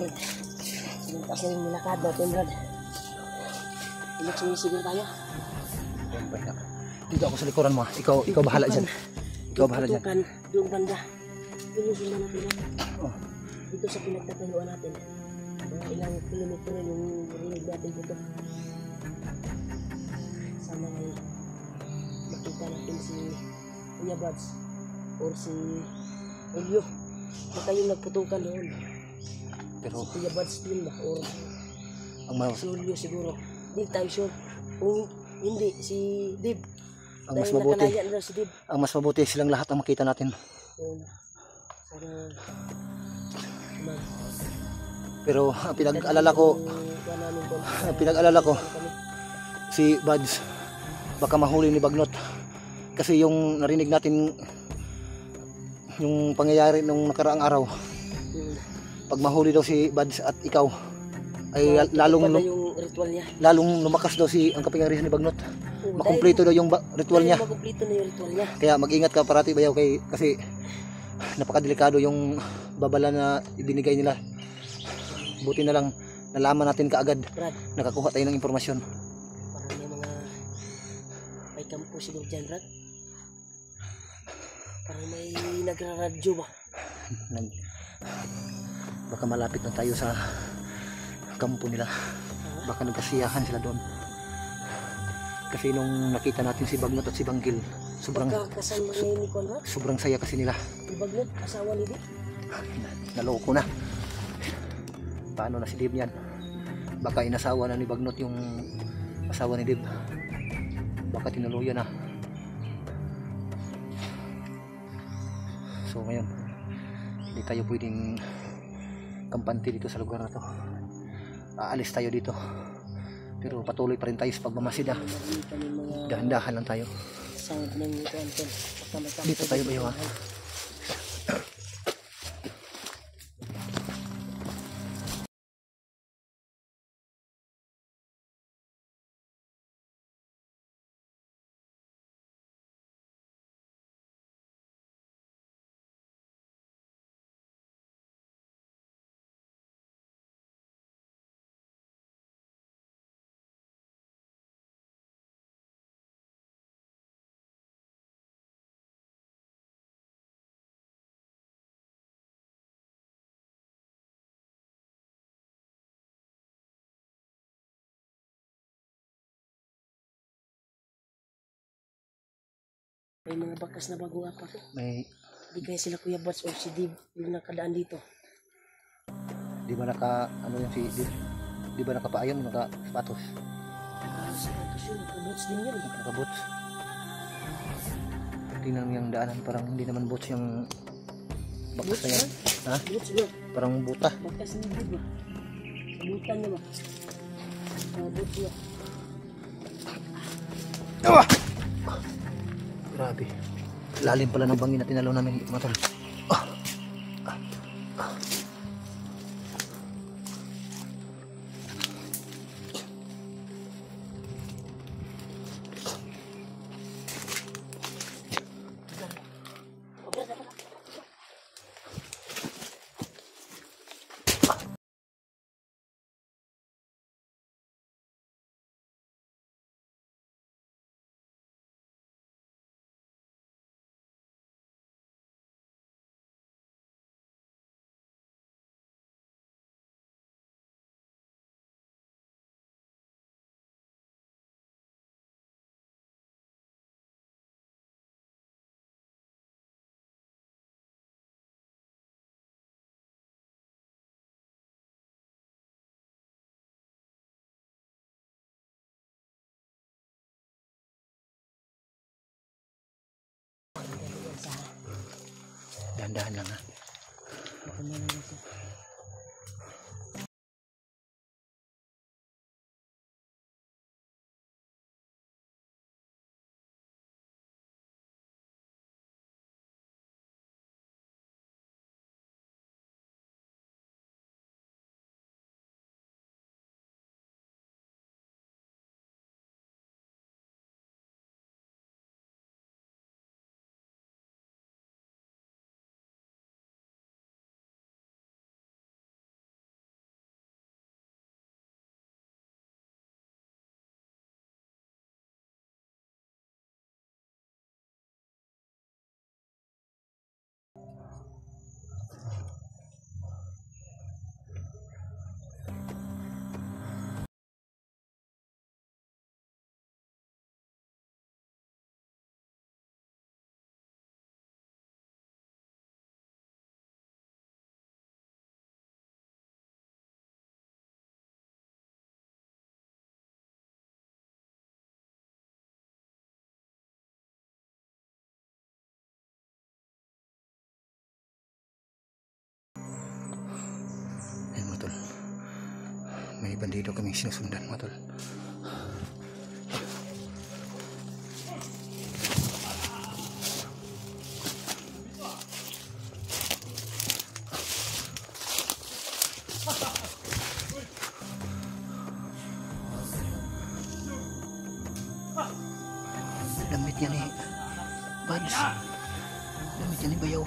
Brad. Sinuntas na yung nilakad natin, Brad. Ilang sumisigil tayo. Dito ako sa likuran mo. Ikaw bahala dyan. Ikaw bahala dyan. Doon banda. Pinusundan natin yan. Dito sa pinagtataluan natin. Mga ilang kilometro yung rinig natin dito. Sana ay makita natin si Kuya Buds or si Julio. Baka yung nagputukan doon. Pero si Kuya Buds din ba? Or si Julio siguro. Di tayo sure. Kung hindi, si Dib. Ang mas mabuti. Si Dib. Ang mas mabuti silang lahat ang makita natin. Sana pero ang pinag-alala ko si Buds baka mahuli ni Bagnot kasi yung narinig natin yung pangyayari nung nakaraang araw. Pag mahuli daw si Buds at ikaw ay lalong lumakas daw ang kapangyarihan ni Bagnot. Makumpleto daw yung ritual niya. Kaya mag-ingat ka parati bayaw kasi napakadelikado yung babala na ibinigay nila. Buti na lang nalaman natin kaagad. Brad, nakakuha tayo ng impormasyon. Parang may kampo siguro dyan, Brad. Parang may nagraradyo ba? Baka malapit na tayo sa kampo nila. Baka nagkasiyahan sila doon. Kasi nung nakita natin si Bagnot at si Banggil, sobrang saya kasi nila. Si Bagnot, asawa ni Dib. Naloko na. Paano na si Dib yan? Baka inasawa na ni Bagnot yung asawa ni Dib. Baka tinuluyan na. So ngayon, hindi tayo pwedeng kampante dito sa lugar na to. Aalis tayo dito. Pero patuloy pa rin tayo sa pagmamasid. Dahan-dahan lang tayo. Dito tayo bayo ha. May mga bakas na bagong apa ko. Di kaya sila Kuya Buds o si Dib yung nakadaan dito. Di ba ano yung si Dib? Di ba nakapaayon, naka-sapatos? Sapatos yun, naka-boots din yun. Naka-boots. Tingnan yung daanan, parang hindi naman boots yung bakas na yan. Ha? Boots ba? Parang buta. Bakas ni Dib ba? Sabutan niya ba? Boots ba? Grabe. Lalim pala ng bangin na tinalo namin, mga tol. Dahan-dahan lang ha. May bandido kaming sinusundan mga tol. Damit niya ni Bads. Damit niya ni Bayaw.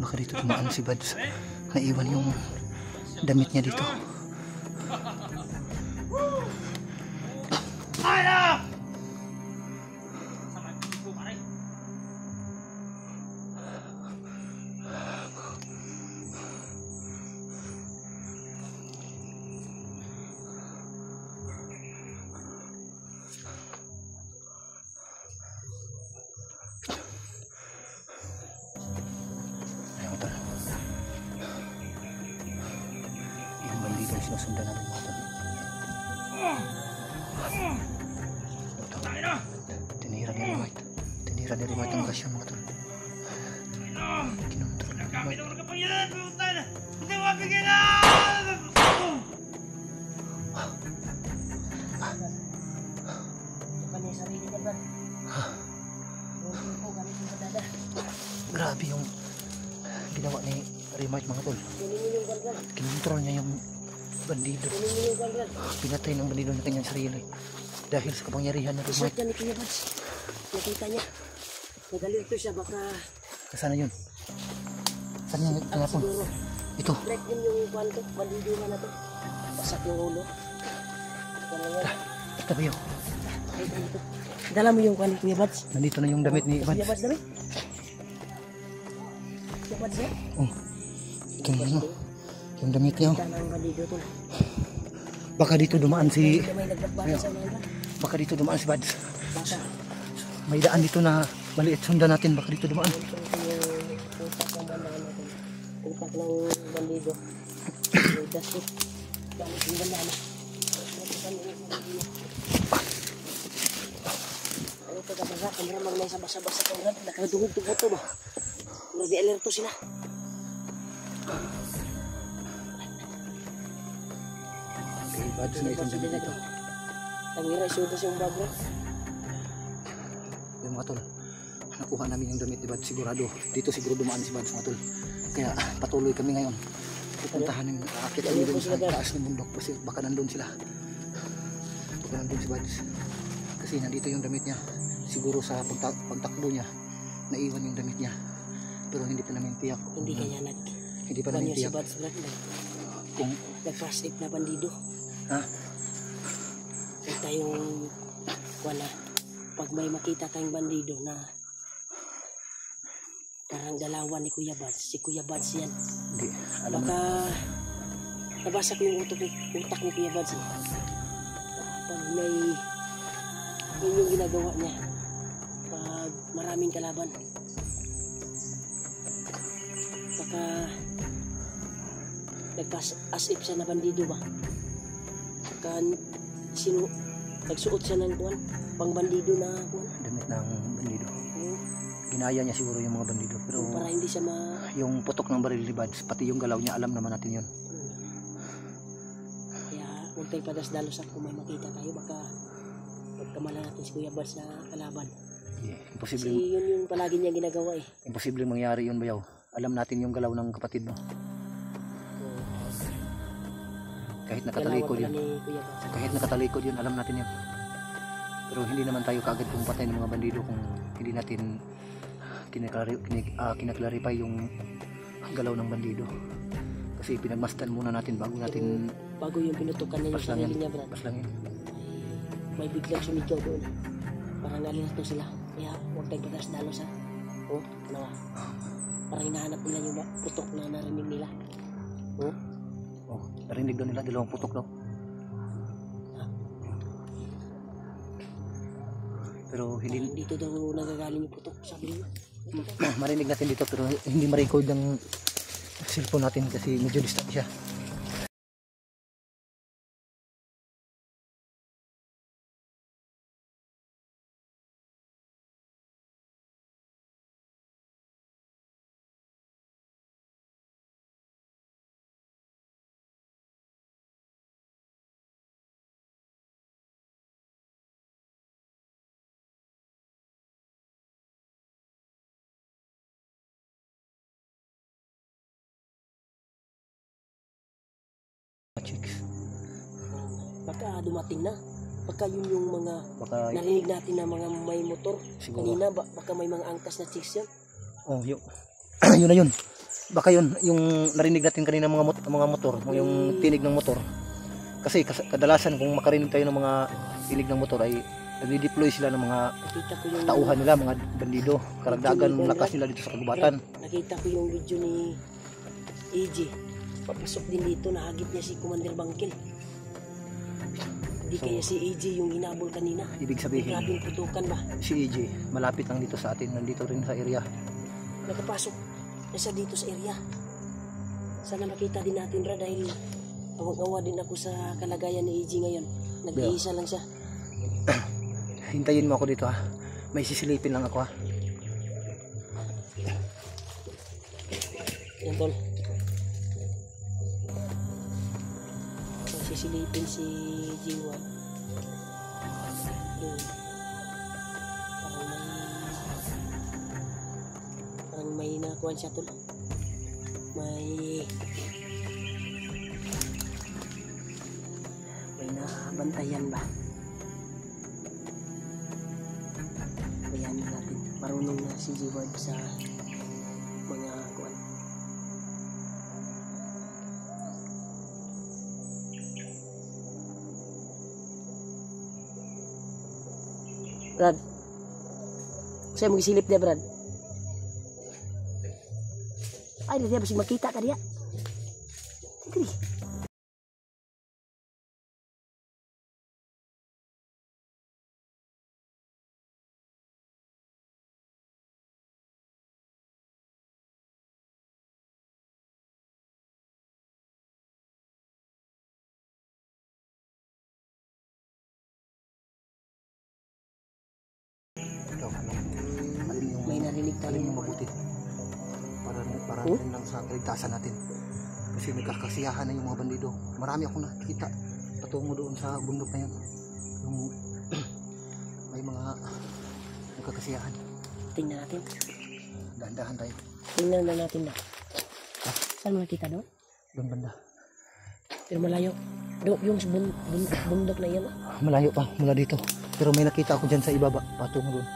Baka dito tumaan si Bads. Naiwan yung damit niya dito. Yung bandito yung sinusundan namin mga tol. Ito. Tinira ni Remite. Tinira ni Remite ang kasya mga tol. Kinontrol ni Remite. Grabe yung ginawa ni Remite mga tol. Kinontrol niya yung bandido. Pinatay ng bandido na kanyang sarili dahil sa kapangyarihan ng Isot Remite. yan ni Kuya Bads. Nakita niya. Nagalito siya baka Kasana yun? Saan niya tinapon? siguro. Ito. Break din yung kwanto. Bandido na to. Pasak yung ulo. Kaya yan. Ito ba yun? Ay, dito. Dala mo yung kwanto Kuya Bads. Nandito na yung damit ni Kuya Bads. Bads dami. Kuya Bads yan. Oh. Ito yung ano. Yung damit niya. Dala ang bandido to. Baka dito dumaan si... May nagbabasa sa mga. Baka dito dumaan si Bads. Baka. May daan dito na maliit. Sundan natin. Baka dito dumaan. Ito yung utak ng bandahan natin. Utak ng bandido. Yung dasi. Gamit yung bandahan. Ano ito ka baga? Kamera magnay sa basa-basa kong rad. Nakadungog-tungog ito ba? Ready alerto sila. Okay, Bads na itong damit dito. Tangira, isudas yung bagro. Yung mga tol. Nakuha namin yung damit ni Bads. Sigurado. Dito siguro dumaan si Bads mga tol. Kaya patuloy kami ngayon. Pupuntahan yung aakit kami dun sa taas ng bundok. Kasi baka nandun sila. Baka nandun si Bads. Kasi nandito yung damit niya. Siguro sa pagtakbo niya, naiwan yung damit niya. Pero hindi pa namin tiyak. Hindi kanya Hindi pa namin banyo si tiyak. Bads Black. Kung, Nag-fast aid na bandido. ha? Kita yung wala. Pag may makita tayong bandido na parang dalawa ni Kuya Bads. Si Kuya Bads yan. Hindi. Alam mo. Baka nabasa ko yung utak ni Kuya Bads. Pag may yun yung ginagawa niya. Pag maraming kalaban. Baka nagpas-as if siya na bandido ba? Baka nagsuot siya ng kuwan. Pang bandido na kuwan. Damit ng bandido. Hmm. Ginaya niya siguro yung mga bandido. Pero Para hindi siya yung putok ng baril ni Bads, pati yung galaw niya, alam naman natin yun. Kaya huwag tayong padasdalos kung may makita tayo. Baka pagkamala natin si Kuya Bads na kalaban. Yeah. Kasi Imposible, yun yung palagi niya ginagawa eh. imposible mangyari yun, Bayaw. Alam natin yung galaw ng kapatid mo. Kahit nakatalikod Galawan yun. pala ni Kuya Bads. Kahit nakatalikod yun, alam natin yun. Pero hindi naman tayo kaagad pumpatay ng mga bandido kung hindi natin kinaklarify yung galaw ng bandido. Kasi pinagmasdan muna natin bago natin Bago yung pinutukan niya yung sarili niya, Brad. paslangin. May biglang sumigaw doon. Parang nalilito sila. Kaya huwag tayong padasdalos ha. Oh, ano ba? Parang hinahanap nila yung putok na narinig nila. Oh, Oh, narinig daw nila, dalawang putok daw. Pero hindi dito daw nagagaling yung putok. Sabi niyo. marinig natin dito pero hindi ma-record ng cellphone natin kasi medyo distant siya. baka dumating na. Baka yun yung mga Baka, narinig natin na mga may motor. siguro. Kanina, baka may mga angkas na chicks yan. Oh, yun. Yun na yun. Baka yun, yung narinig natin kanina mga motor, yung tinig ng motor. Kasi kadalasan kung makarinig tayo ng mga tinig ng motor ay nagdi-deploy sila ng mga Nakita ko yung tauhan nila, mga bandido. Karagdagan ng lakas nila dito sa kagubatan. Nakita ko yung video ni AJ. Papasok din dito, nahagip niya si Commander Bangkel. Hindi So, kaya si AJ yung hinabol kanina. Ibig sabihin, Grabing putukan ba? si EJ malapit lang dito sa atin, nandito rin sa area. Nakapasok na siya dito sa area. Sana makita din natin ra dahil awang-awa din ako sa kalagayan ni AJ ngayon. Nag-iisa lang siya. Hintayin mo ako dito ha. May sisilipin lang ako ha. Yan tol. So, sisilipin si Jiwa. Doon. Parang may nakuhan siya tol. May nabantayan ba? Bayanin natin. Marunong na si Jiwa sa mga kuwan. Brad, saya mau silip dia Brad. Ay, dia masih makita ka dia. Dili. Ikaw, alin yung May narinig tayo. alin yung mabuti para rin lang sa kaligtasan natin, kasi nagkakasiyahan na yung mga bandido. Marami akong nakikita patungo doon sa bundok na yun, yung may mga nagkakasiyahan. Tingnan natin. Dahan-dahan tayo. Tingnan na natin na. Saan mo nakita doon? Doon banda. Pero malayo. Doon yung bundok na yan. Malayo pa mula dito, pero may nakita ako dyan sa ibaba patungo doon.